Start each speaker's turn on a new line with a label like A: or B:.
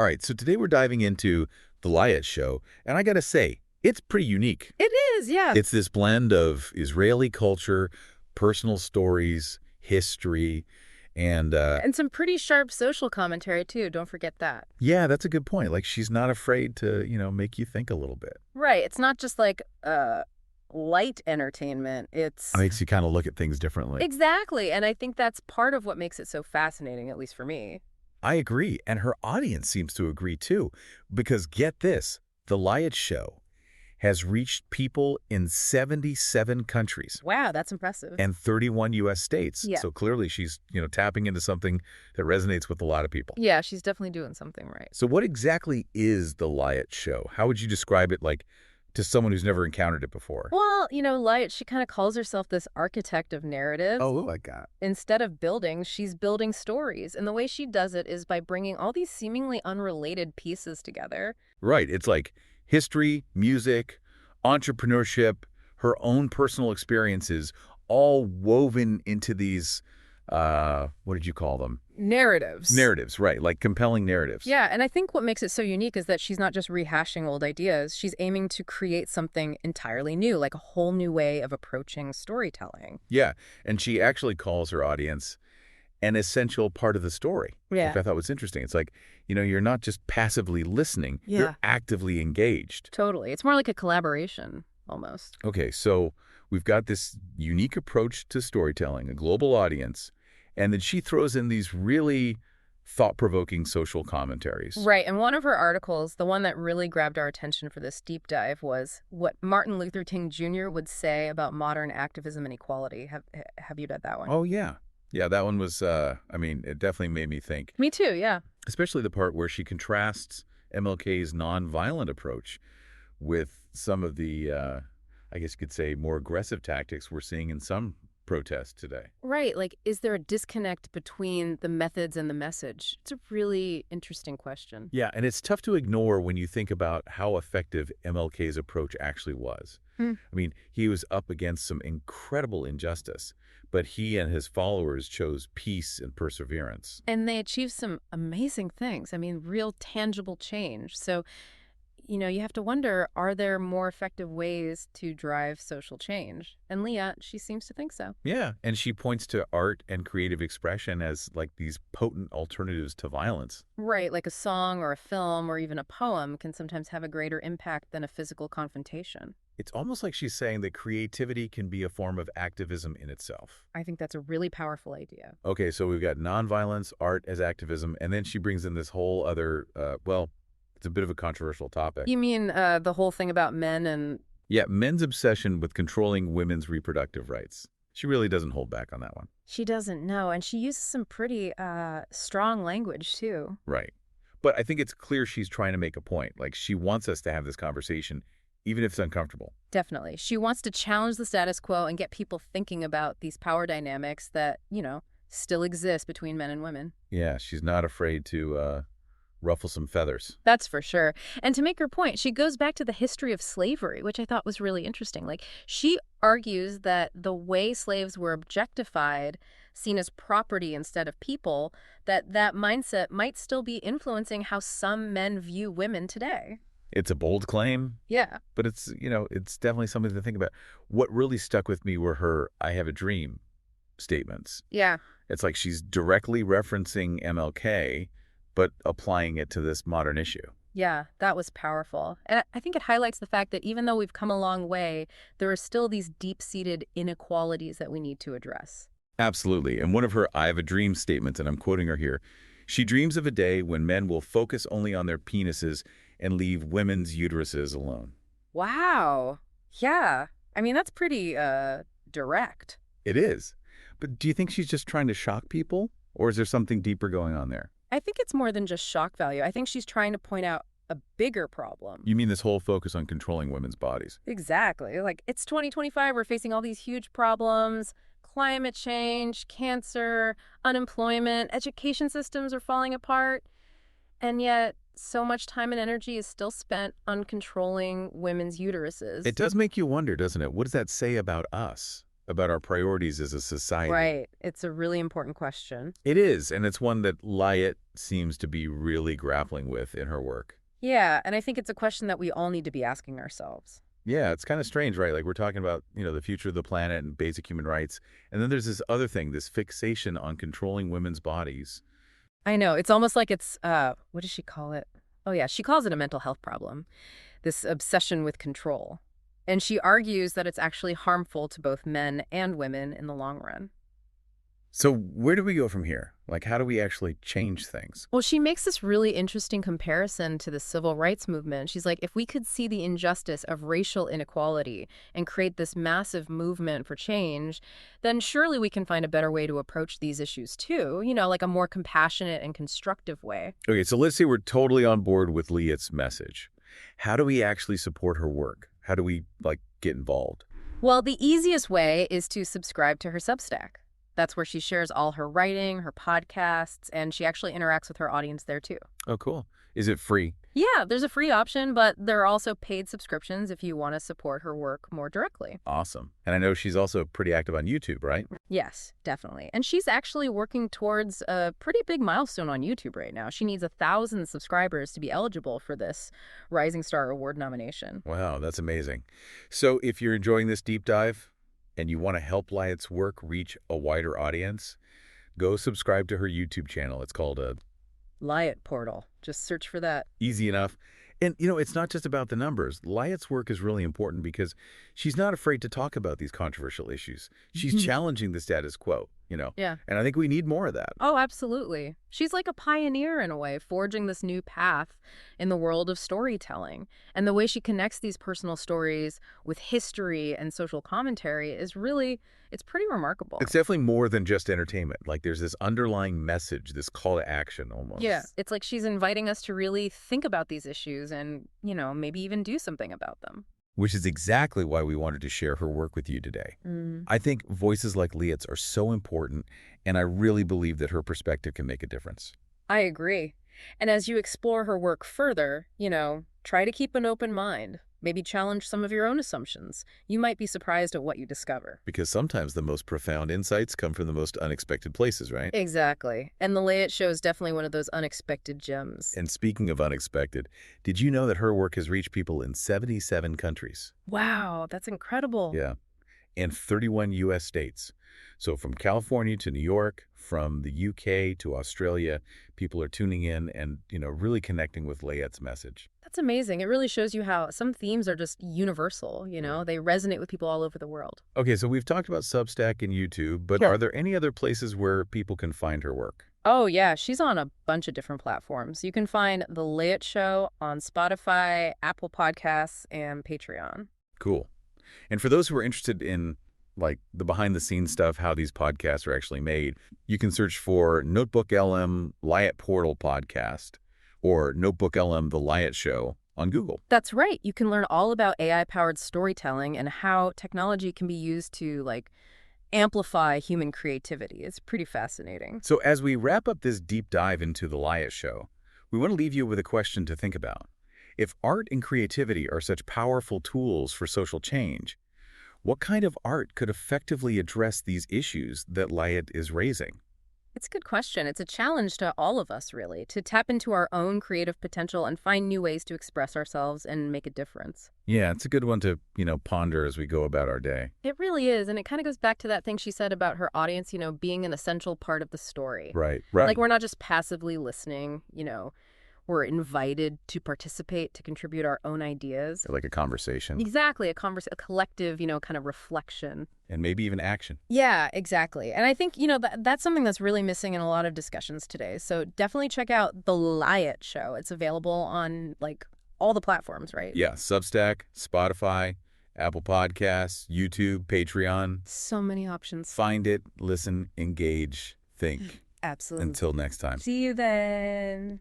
A: All right, so today we're diving into The Liat Show, and I gotta say, it's pretty unique.
B: It is, yeah.
A: It's this blend of Israeli culture, personal stories, history, and
B: And some pretty sharp social commentary, too. Don't forget that.
A: yeah, that's a good point. Like, she's not afraid to, make you think a little bit.
B: Right. It's not just like light entertainment.
A: It
B: It's
A: makes you kind of look at things differently.
B: exactly. And I think that's part of what makes it so fascinating, at least for me.
A: I agree, and her audience seems to agree too, because get this, The Liat Show has reached people in 77 countries
B: Wow, that's impressive.
A: and 31 U.S. states.
B: Yeah.
A: So clearly she's, tapping into something that resonates with a lot of people.
B: Yeah, she's definitely doing something right.
A: So what exactly is The Liat Show? How would you describe it, like, to someone who's never encountered it before?
B: Well, Light, she kind of calls herself this architect of narratives.
A: Oh, like that.
B: Instead of building, she's building stories. And the way she does it is by bringing all these seemingly unrelated pieces together.
A: Right. It's like history, music, entrepreneurship, her own personal experiences, all woven into these, what did you call them?
B: Narratives.
A: Narratives, right. Like compelling narratives.
B: Yeah, and I think what makes it so unique is that she's not just rehashing old ideas. She's aiming to create something entirely new, like a whole new way of approaching storytelling.
A: Yeah. And she actually calls her audience an essential part of the story,
B: Yeah.
A: which I thought was interesting. It's like, you're not just passively listening,
B: Yeah.
A: you're actively engaged.
B: Totally. It's more like a collaboration, almost.
A: Okay, so we've got this unique approach to storytelling, a global audience, and then she throws in these really thought-provoking social commentaries.
B: Right, and one of her articles, the one that really grabbed our attention for this deep dive, was what Martin Luther King Jr. would say about modern activism and equality. Have you read that one?
A: Oh, yeah. Yeah, that one was, it definitely made me think.
B: Me too, yeah.
A: Especially the part where she contrasts MLK's nonviolent approach with some of the, I guess you could say, more aggressive tactics we're seeing in some protests today.
B: Right, like, is there a disconnect between the methods and the message? It's a really interesting question.
A: Yeah, and it's tough to ignore when you think about how effective MLK's approach actually was.
B: Hmm.
A: I mean, he was up against some incredible injustice, but he and his followers chose peace and perseverance.
B: And they achieved some amazing things. I mean, real tangible change. So, you have to wonder, are there more effective ways to drive social change? And Leah, she seems to think so.
A: Yeah, and she points to art and creative expression as like these potent alternatives to violence.
B: Right, like a song or a film or even a poem can sometimes have a greater impact than a physical confrontation.
A: It's almost like she's saying that creativity can be a form of activism in itself.
B: I think that's a really powerful idea.
A: Okay, so we've got nonviolence, art as activism, and then she brings in this whole other, it's a bit of a controversial topic.
B: You mean the whole thing about men and...
A: Yeah, men's obsession with controlling women's reproductive rights. She really doesn't hold back on that one.
B: She doesn't know, and she uses some pretty strong language, too.
A: Right. But I think it's clear she's trying to make a point. Like, she wants us to have this conversation, even if it's uncomfortable.
B: Definitely. She wants to challenge the status quo and get people thinking about these power dynamics that, still exist between men and women.
A: Yeah, she's not afraid to ruffle some feathers.
B: That's for sure. And to make her point, she goes back to the history of slavery, which I thought was really interesting. Like, she argues that the way slaves were objectified, seen as property instead of people, that mindset might still be influencing how some men view women today.
A: It's a bold claim.
B: Yeah.
A: But it's, it's definitely something to think about. What really stuck with me were her "I have a dream" statements.
B: Yeah.
A: It's like she's directly referencing MLK, but applying it to this modern issue.
B: Yeah, that was powerful. And I think it highlights the fact that even though we've come a long way, there are still these deep-seated inequalities that we need to address.
A: Absolutely. And one of her "I have a dream" statements, and I'm quoting her here, she dreams of a day when men will focus only on their penises and leave women's uteruses alone.
B: Wow. Yeah. I mean, that's pretty direct.
A: It is. But do you think she's just trying to shock people? Or is there something deeper going on there?
B: I think it's more than just shock value. I think she's trying to point out a bigger problem.
A: You mean this whole focus on controlling women's bodies?
B: Exactly. Like, it's 2025. We're facing all these huge problems. Climate change, cancer, unemployment, education systems are falling apart. And yet, so much time and energy is still spent on controlling women's uteruses.
A: It does make you wonder, doesn't it? What does that say about us? about our priorities as a society?
B: Right. It's a really important question.
A: It is, and it's one that Lyot seems to be really grappling with in her work.
B: Yeah, and I think it's a question that we all need to be asking ourselves.
A: Yeah, it's kind of strange, right? Like we're talking about, the future of the planet and basic human rights. And then there's this other thing, this fixation on controlling women's bodies.
B: I know. It's almost like it's, what does she call it? Oh, yeah, she calls it a mental health problem, this obsession with control. And she argues that it's actually harmful to both men and women in the long run.
A: So where do we go from here? Like, how do we actually change things?
B: Well, she makes this really interesting comparison to the civil rights movement. She's like, if we could see the injustice of racial inequality and create this massive movement for change, then surely we can find a better way to approach these issues too, like a more compassionate and constructive way.
A: Okay, so let's say we're totally on board with Leah's message. How do we actually support her work? How do we, get involved?
B: Well, the easiest way is to subscribe to her Substack. That's where she shares all her writing, her podcasts, and she actually interacts with her audience there too.
A: Oh, cool. Is it free?
B: Yeah, there's a free option, but there are also paid subscriptions if you want to support her work more directly.
A: Awesome. And I know she's also pretty active on YouTube, right?
B: Yes, definitely. And she's actually working towards a pretty big milestone on YouTube right now. She needs 1,000 subscribers to be eligible for this Rising Star Award nomination.
A: Wow, that's amazing. So if you're enjoying this deep dive and you want to help Lyot's work reach a wider audience, go subscribe to her YouTube channel. It's called
B: Lyot Portal. Just search for that.
A: Easy enough. And, it's not just about the numbers. Lyot's work is really important because she's not afraid to talk about these controversial issues. She's challenging the status quo.
B: Yeah.
A: And I think we need more of that.
B: Oh, absolutely. She's like a pioneer in a way, forging this new path in the world of storytelling. And the way she connects these personal stories with history and social commentary is really, it's pretty remarkable.
A: It's definitely more than just entertainment. Like there's this underlying message, this call to action almost.
B: Yeah, it's like she's inviting us to really think about these issues and, maybe even do something about them.
A: Which is exactly why we wanted to share her work with you today. I think voices like Leah's are so important, and I really believe that her perspective can make a difference.
B: I agree. And as you explore her work further, try to keep an open mind. Maybe challenge some of your own assumptions. You might be surprised at what you discover.
A: Because sometimes the most profound insights come from the most unexpected places, right?
B: Exactly. And the Layette Show is definitely one of those unexpected gems.
A: And speaking of unexpected, did you know that her work has reached people in 77 countries?
B: Wow, that's incredible.
A: Yeah. And 31 U.S. states. So from California to New York, from the UK to Australia, people are tuning in and, really connecting with Layette's message.
B: That's amazing. It really shows you how some themes are just universal, They resonate with people all over the world.
A: Okay, so we've talked about Substack and YouTube, but
B: Sure.
A: are there any other places where people can find her work?
B: Oh, yeah. She's on a bunch of different platforms. You can find The Layette Show on Spotify, Apple Podcasts, and Patreon.
A: Cool. And for those who are interested in the behind-the-scenes stuff, how these podcasts are actually made, you can search for NotebookLM Lyot Portal Podcast or NotebookLM The Lyot Show on Google.
B: That's right. You can learn all about AI-powered storytelling and how technology can be used to, amplify human creativity. It's pretty fascinating.
A: So as we wrap up this deep dive into The Lyot Show, we want to leave you with a question to think about. If art and creativity are such powerful tools for social change, what kind of art could effectively address these issues that Lyot is raising?
B: It's a good question. It's a challenge to all of us, really, to tap into our own creative potential and find new ways to express ourselves and make a difference.
A: Yeah, it's a good one to, ponder as we go about our day.
B: It really is. And it kind of goes back to that thing she said about her audience, being an essential part of the story.
A: Right, right.
B: Like, we're not just passively listening, we're invited to participate, to contribute our own ideas.
A: Like a conversation.
B: Exactly. A collective, kind of reflection.
A: And maybe even action.
B: Yeah, exactly. And I think, that's something that's really missing in a lot of discussions today. So definitely check out The Lyot Show. It's available on, all the platforms, right?
A: Yeah, Substack, Spotify, Apple Podcasts, YouTube, Patreon.
B: So many options.
A: Find it, listen, engage, think.
B: Absolutely.
A: Until next time.
B: See you then.